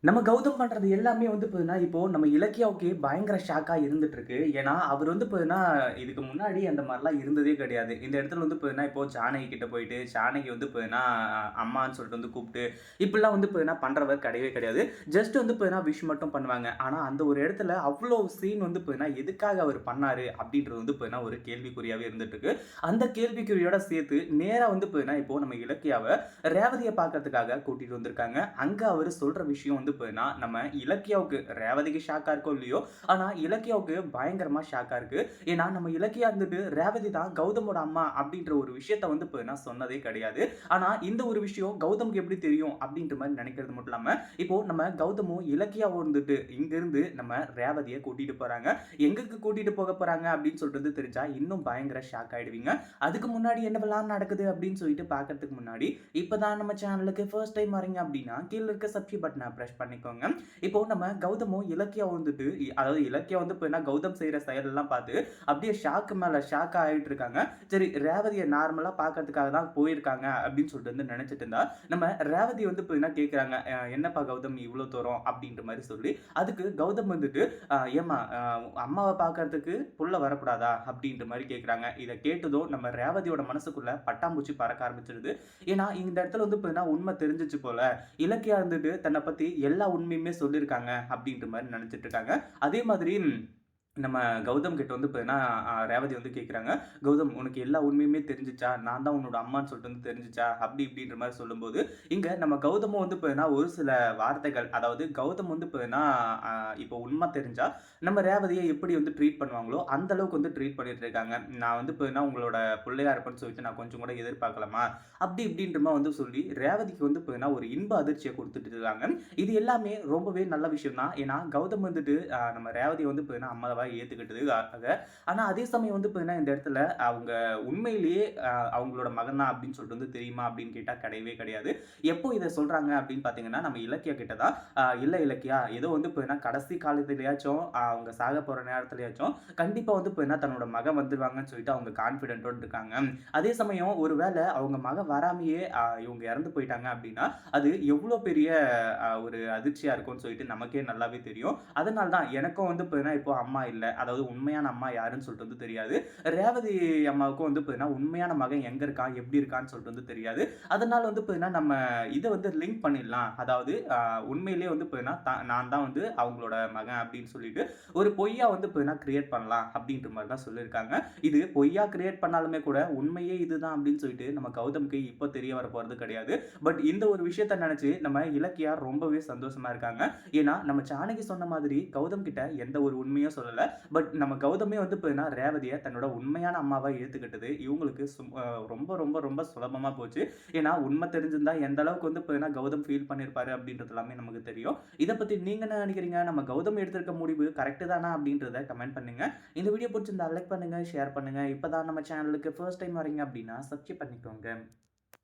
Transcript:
நம்ம கௌதம் பண்றது எல்லாமே வந்து பார்த்தீங்கன்னா, இப்போ நம்ம இலக்கியாவுக்கு பயங்கர ஷாக்கா இருந்துட்டு இருக்கு. ஏன்னா, அவர் வந்து பார்த்தீங்கன்னா, இதுக்கு முன்னாடி அந்த மாரிலாம் இருந்ததே கிடையாது. இந்த இடத்துல வந்து பார்த்தீங்கன்னா, இப்போ ஜானகி கிட்ட போயிட்டு, ஜானகி வந்து பார்த்தீங்கன்னா, அம்மான்னு சொல்லிட்டு வந்து கூப்பிட்டு, இப்படிலாம் வந்து பார்த்தீங்கன்னா பண்றவர் கிடையவே கிடையாது. ஜஸ்ட் வந்து பார்த்தீங்கன்னா, விஷ் மட்டும் பண்ணுவாங்க. ஆனா, அந்த ஒரு இடத்துல அவ்ளோ சீன் வந்து பார்த்தீங்கன்னா, எதுக்காக அவர் பண்ணாரு? அப்படின்றது வந்து பார்த்தீங்கன்னா, ஒரு கேள்விக்குறியாவே இருந்துட்டு இருக்கு. அந்த கேள்விக்குறியோட சேர்த்து, நேரா வந்து பார்த்தீங்கன்னா, இப்போ நம்ம இலக்கியாவ ரேவதிய பார்க்கறதுக்காக கூட்டிட்டு வந்திருக்காங்க. அங்க அவரு சொல்ற விஷயம் வந்து பார்த்தீங்கன்னா, நம்ம இலக்கியாவுக்கு ரேவதிக்கு ஷாக்கா இருக்கோ இல்லையோ, ஆனா இலக்கியாவுக்கு பயங்கரமா ஷாக்கா இருக்கு. ஏன்னா நம்ம இலக்கியா இருந்துட்டு ரேவதி தான் கௌதமோட அம்மா அப்படின்ற ஒரு விஷயத்த வந்து பார்த்தீங்கன்னா சொன்னதே கிடையாது. ஆனா இந்த ஒரு விஷயம் கௌதம்க்கு எப்படி தெரியும் அப்படின்ற மாரி நினைக்கிறது மட்டும் இல்லாம, இப்போ நம்ம கௌதமும் இலக்கியாவும் இருந்துட்டு இங்கிருந்து நம்ம ரேவதிய கூட்டிட்டு போறாங்க. எங்கக்கு கூட்டிட்டு போக போறாங்க அப்படின்னு சொல்லிட்டு வந்து தெரிஞ்சா இன்னும் பயங்கர ஷாக் ஆயிடுவீங்க. அதுக்கு முன்னாடி என்னவெல்லாம் நடக்குது அப்படின்னு சொல்லிட்டு பார்க்கறதுக்கு முன்னாடி, இப்பதான் நம்ம சேனலுக்கு ஃபர்ஸ்ட் டைம் வரீங்க அப்படின்னா, கீழ இருக்க சப்ஸ்கிரைப் பட்டன பிரஸ் பண்ணிக்கோங்க. இப்போ நம்ம கௌதமும் இலக்கியா வந்துட்டு அதாவது இலக்கியா வந்து இப்ப என்ன கௌதம் செய்ற செயலெல்லாம் பார்த்து அப்படியே ஷாக்கு மேல ஷாக் ஆயிட்டு இருக்காங்க. சரி ரேவதிய நார்மலா பார்க்கறதுக்காக தான் போயிருக்காங்க அப்படின்னு சொல்லிட்டு வந்து நினைச்சிட்டு இருந்தா, நம்ம ரேவதி வந்து இப்ப என்ன கேட்கறாங்க, "என்னப்பா கௌதம் இவ்ளோ தூரம்?" அப்படின்ற மாரி சொல்லி, அதுக்கு கௌதம் வந்துட்டு, ஏம்மா அம்மாவ பார்க்கறதுக்கு புள்ள வரக்கூடாதா?" அப்படின்ற மாரி கேட்கறாங்க. இத கேட்டதும் நம்ம ரேவதியோட மனசுக்குள்ள பட்டாம்பூச்சி பறக்க ஆரம்பிச்சுருது. ஏன்னா இந்த இடத்துல வந்து இப்ப என்ன உண்மை தெரிஞ்சுச்சு போல. இலக்கியா இருந்துட்டு தன்னை பத்தி எல்லா உண்மையுமே சொல்லியிருக்காங்க அப்படின்ற மாரி நினைச்சிட்டு இருக்காங்க. அதே மாதிரி நம்ம கௌதம் கிட்ட வந்து பார்த்தீங்கன்னா, ரேவதி வந்து கேட்குறாங்க, "கௌதம் உனக்கு எல்லா உண்மையுமே தெரிஞ்சுச்சா? நான் தான் உன்னோட அம்மான்னு சொல்லிட்டு வந்து தெரிஞ்சுச்சா?" அப்படி இப்படின்ற மாரி சொல்லும்போது, இங்க நம்ம கௌதமும் வந்து பார்த்தீங்கன்னா, ஒரு சில வார்த்தைகள் அதாவது கௌதம் வந்து பார்த்தீங்கன்னா, அ இப்போ உண்மை தெரிஞ்சா, நம்ம ரேவதிய எப்படி வந்து ட்ரீட் பண்ணுவாங்களோ, அந்த அளவுக்கு வந்து ட்ரீட் பண்ணிட்டு இருக்காங்க. "நான் வந்து பார்த்தீங்கன்னா, உங்களோட புள்ளையா இருப்பேன்னு சொல்லிட்டு நான் கொஞ்சம் கூட எதிர்பார்க்கலம்மா." அப்படி இப்படின்ற மாரி வந்து சொல்லி, ரேவதிக்கு வந்து பார்த்தீங்கன்னா, ஒரு இன்ப அதிர்ச்சிய குடுத்துட்டு இருக்காங்க. இது எல்லாமே ரொம்பவே நல்ல விஷயம் தான். ஏன்னா, கௌதம் வந்துட்டு நம்ம ரேவதிய வந்து பார்த்தீங்கன்னா, அம்மாவா ஏத்துக்கிட்டது ஆனா, அதே சமயம் வந்து பார்த்தீங்கன்னா, இந்த இடத்துல அவங்க உண்மையிலேயே அவங்களோட மகன் தான் அப்படின்னு சொல்லிட்டு வந்து தெரியுமா? அப்படின்னு கேட்டா கிடையவே கிடையாது. எப்போ இத சொல்றாங்க அப்படின்னு பார்த்தீங்கன்னா, நம்ம இலக்கியா கிட்ட தான், இல்ல இலக்கியா, ஏதோ வந்து பார்த்தீங்கன்னா, கடைசி காலத்திலயாச்சும் அவங்க சாக போற நேரத்திலயாச்சும் கண்டிப்பா வந்து பார்த்தீங்கன்னா, தன்னோட மகன் வந்துருவாங்கன்னு சொல்லிட்டு அவங்க கான்ஃபிடென்ட்டோட இருக்காங்க. அதே சமயம் ஒரு வேள அவங்க மகன் வராமயே இவங்க இறந்து போயிட்டாங்க அப்படின்னா, அது எவ்வளோ பெரிய ஒரு அதிர்ச்சியா இருக்கும்னு சொல்லிட்டு நமக்கே நல்லாவே தெரியும். அதனால தான் எனக்கும் வந்து பார்த்தீங்கன்னா, இப்போ அம்மா இல்ல. அதாவது உண்மையான அம்மா யாருன்னு சொல்லிட்டு வந்து தெரியாது. ரேவதி அம்மாவுக்கும் வந்து பார்த்தீங்கன்னா, உண்மையான மகன் எங்க இருக்கான்? எப்படி இருக்கான்னு சொல்லிட்டு வந்து தெரியாது. அதனால வந்து பார்த்தீங்கன்னா, நம்ம இத வந்து லிங்க் பண்ணிடலாம். அதாவது உண்மையிலேயே வந்து பார்த்தீங்கன்னா, நான் தான் வந்து அவங்களோட மகன் அப்படின்னு சொல்லிட்டு, ஒரு பொய்யா வந்து பார்த்தீங்கன்னா கிரியேட் பண்ணலாம் அப்படின்ற மாரி தான் சொல்லியிருக்காங்க. இது பொய்யா கிரியேட் பண்ணாலுமே கூட, உண்மையே இதுதான் அப்படின்னு சொல்லிட்டு நம்ம கௌதம்க்கு இப்போ தெரிய வரப்போறது கிடையாது. பட் இந்த ஒரு விஷயத்த நெனச்சு நம்ம இலக்கியா ரொம்பவே சந்தோஷமா இருக்காங்க. ஏன்னா, நம்ம ஜானகி சொன்ன மாதிரி கௌதம் கிட்ட எந்த ஒரு உண்மையும் சொல்லல. பட் நம்ம கௌதமே வந்து பார்த்தீங்கன்னா, ரேவதிய தன்னோட உண்மையான அம்மாவா ஏத்துக்கிட்டது இவங்களுக்கு ரொம்ப ரொம்ப ரொம்ப சுலபமா போச்சு. ஏன்னா, உண்மை தெரிஞ்சிருந்தா எந்த அளவுக்கு வந்து பார்த்தீங்கன்னா, கௌதம் ஃபீல் பண்ணியிருப்பாரு அப்படின்றது எல்லாமே நமக்கு தெரியும். இத பத்தி நீங்க என்ன நெனைக்கிறீங்க? நம்ம கௌதம் எடுத்திருக்க முடிவு கரெக்ட் தானா அப்படின்றத கமெண்ட் பண்ணுங்க. இந்த வீடியோ புடிச்சிருந்தா லைக் பண்ணுங்க, ஷேர் பண்ணுங்க. இப்ப தான் நம்ம சேனலுக்கு ஃபர்ஸ்ட் டைம் வரீங்க அப்படின்னா சப்ஸ்கிரைப் பண்ணிக்கோங்க.